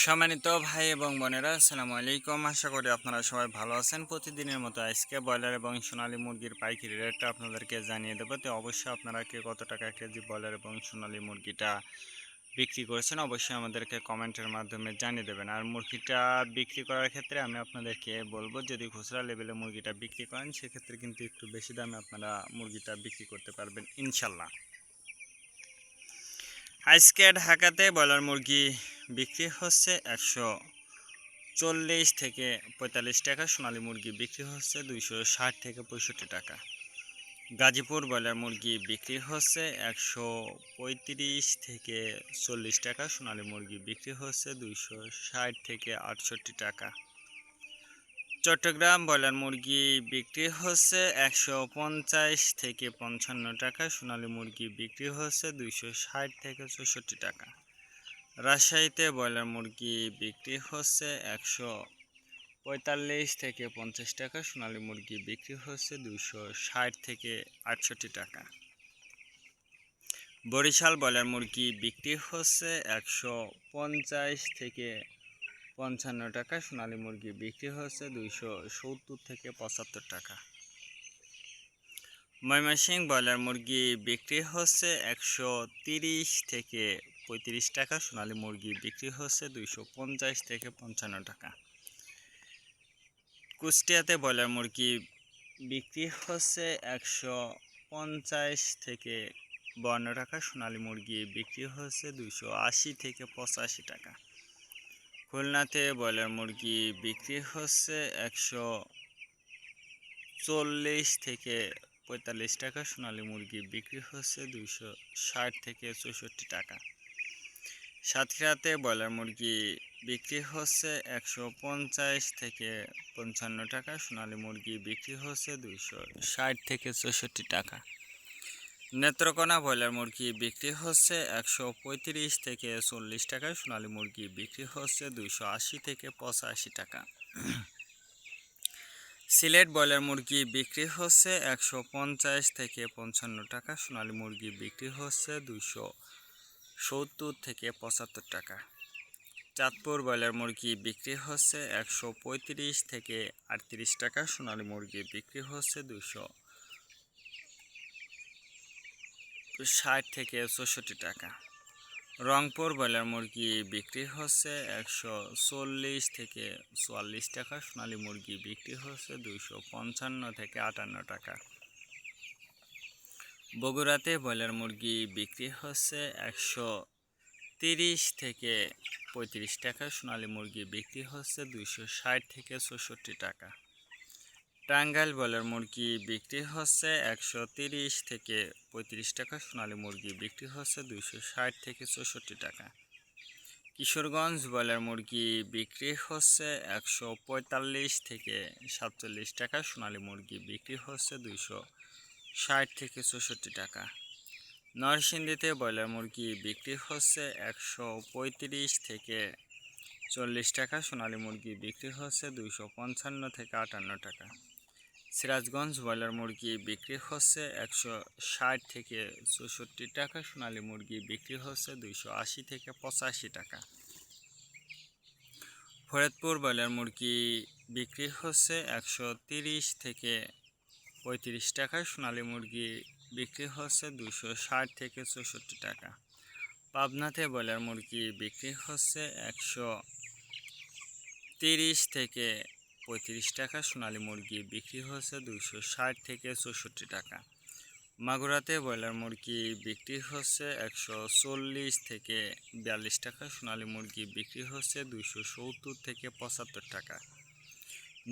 সম্মানিত ভাই এবং বোনেরা, আসসালামু আলাইকুম। আশা করি আপনারা সবাই ভালো আছেন। প্রতিদিনের মতো আজকে ব্রয়লার এবং সোনালী মুরগির পাইকারি রেটটা আপনাদেরকে জানিয়ে দেবো। তো অবশ্যই আপনারা কে কত টাকা কেজি ব্রয়লার এবং সোনালী মুরগিটা বিক্রি করেছেন অবশ্যই আমাদেরকে কমেন্টের মাধ্যমে জানিয়ে দেবেন। আর মুরগিটা বিক্রি করার ক্ষেত্রে আমি আপনাদেরকে বলবো, যদি খুচরা লেভেলে মুরগিটা বিক্রি করেন সেক্ষেত্রে কিন্তু একটু বেশি দামে আপনারা মুরগিটা বিক্রি করতে পারবেন ইনশাল্লাহ। আজকে ঢাকাতে ব্রয়লার মুরগি বিক্রি হচ্ছে 140 থেকে 45 টাকা, সোনালী মুরগি বিক্রি হচ্ছে 260 থেকে 65 টাকা। গাজীপুর ব্রয়লার মুরগি বিক্রি হচ্ছে 135 থেকে 40 টাকা, সোনালী মুরগি বিক্রি হচ্ছে 260 থেকে 68 টাকা। চট্টগ্রাম ব্রয়লার মুরগি বিক্রি হচ্ছে 150 থেকে 55 টাকা, সোনালী মুরগি বিক্রি হচ্ছে 260 থেকে 64 টাকা। রাজশাহীতে ব্রয়লার মুরগি বিক্রি হচ্ছে 145 থেকে 50 টাকা, সোনালী মুরগি বিক্রি হচ্ছে 260 থেকে 68 টাকা। বরিশাল ব্রয়লার মুরগি বিক্রি হচ্ছে 150 থেকে 55 টাকা, সোনালী মুরগি বিক্রি হচ্ছে 270 থেকে 75 টাকা। ময়মনসিংহ ব্রয়লার মুরগি বিক্রি হচ্ছে 130 থেকে 35 টাকা, সোনালী মুরগি বিক্রি হচ্ছে 250 থেকে 55 টাকা। কুষ্টিয়াতে ব্রয়লার মুরগি বিক্রি হচ্ছে 150 থেকে 52 টাকা, সোনালী মুরগি বিক্রি হচ্ছে 280 থেকে 85 টাকা। খুলনাতে ব্রয়লার মুরগি বিক্রি হচ্ছে 140 থেকে 45 টাকা, সোনালী মুরগি বিক্রি হচ্ছে 260 থেকে 64 টাকা। সাতক্ষীরাতে ব্রয়লার মুরগি বিক্রি হচ্ছে 150 থেকে 55 টাকা, সোনালী মুরগি বিক্রি হচ্ছে 260 থেকে 64 টাকা। নেত্রকোনা ব্রয়লার মুরগি বিক্রি হচ্ছে 135 থেকে 40 টাকা, সোনালী মুরগি বিক্রি হচ্ছে 280 থেকে 85 টাকা। সিলেট ব্রয়লার মুরগি বিক্রি হচ্ছে 150 থেকে 55 টাকা, সোনালী মুরগি বিক্রি হচ্ছে 270 থেকে 75 টাকা। চাঁদপুর ব্রয়লার মুরগি বিক্রি হচ্ছে 135 থেকে 38 টাকা, সোনালী মুরগি বিক্রি হচ্ছে 260 থেকে 64 টাকা। রংপুর ব্রয়লার মুরগি বিক্রি হচ্ছে 140 থেকে 44 টাকা, সোনালী মুরগি বিক্রি হচ্ছে 255 থেকে 58 টাকা। বগুড়াতে ব্রয়লার মুরগি বিক্রি হচ্ছে 130 থেকে 35 টাকা, সোনালী মুরগি বিক্রি হচ্ছে 260 থেকে 64 টাকা। টাঙ্গাইল ব্রয়লার মুরগি বিক্রি হচ্ছে 130 থেকে 35 টাকা, সোনালী মুরগি বিক্রি হচ্ছে 260 থেকে 64 টাকা। কিশোরগঞ্জ ব্রয়লার মুরগি বিক্রি হচ্ছে 145 থেকে 47 টাকা, সোনালী মুরগি বিক্রি হচ্ছে 260 থেকে 64 টাকা। নরসিংদীতে ব্রয়লার মুরগি বিক্রি হচ্ছে 135 থেকে 40 টাকা, সোনালী মুরগি বিক্রি হচ্ছে 255 থেকে 58 টাকা। সিরাজগঞ্জ ব্রয়লার মুরগি বিক্রি হচ্ছে 160 থেকে 64 টাকা, সোনালী মুরগি বিক্রি হচ্ছে 280 থেকে 85 টাকা। ফরিদপুর ব্রয়লার মুরগি বিক্রি হচ্ছে 130 থেকে 35 টাকা, সোনালী মুরগি বিক্রি হচ্ছে 260 থেকে 64 টাকা। পাবনাতে ব্রয়লার মুরগি বিক্রি হচ্ছে 130 থেকে 35 টাকা, সোনালী মুরগি বিক্রি হচ্ছে 260 থেকে 64 টাকা। মাগুরাতে ব্রয়লার মুরগি বিক্রি হচ্ছে 140 থেকে 42 টাকা, সোনালী মুরগি বিক্রি হচ্ছে 270 থেকে 75 টাকা।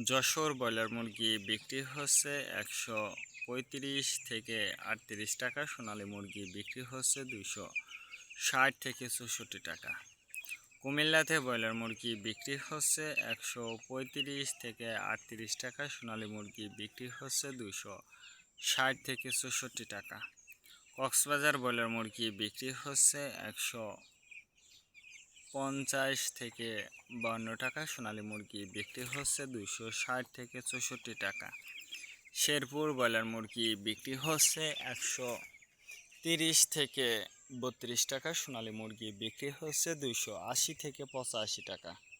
যশোর ব্রয়লার মুরগি বিক্রি হচ্ছে 135 থেকে 38 টাকা, সোনালী মুরগি বিক্রি হচ্ছে 260 থেকে 64 টাকা। কুমিল্লাতে ব্রয়লার মুরগি বিক্রি হচ্ছে 135 থেকে 38 টাকা, সোনালী মুরগি বিক্রি হচ্ছে 260 থেকে 64 টাকা। কক্সবাজার ব্রয়লার মুরগি বিক্রি হচ্ছে 150 থেকে 52 টাকা, সোনালী মুরগি বিক্রি হচ্ছে 260 থেকে 64 টাকা। শেরপুর ব্রয়লার মুরগি বিক্রি হচ্ছে 130 থেকে 32 টাকা, সোনালী মুরগি বিক্রি হচ্ছে 280 থেকে 85 টাকা।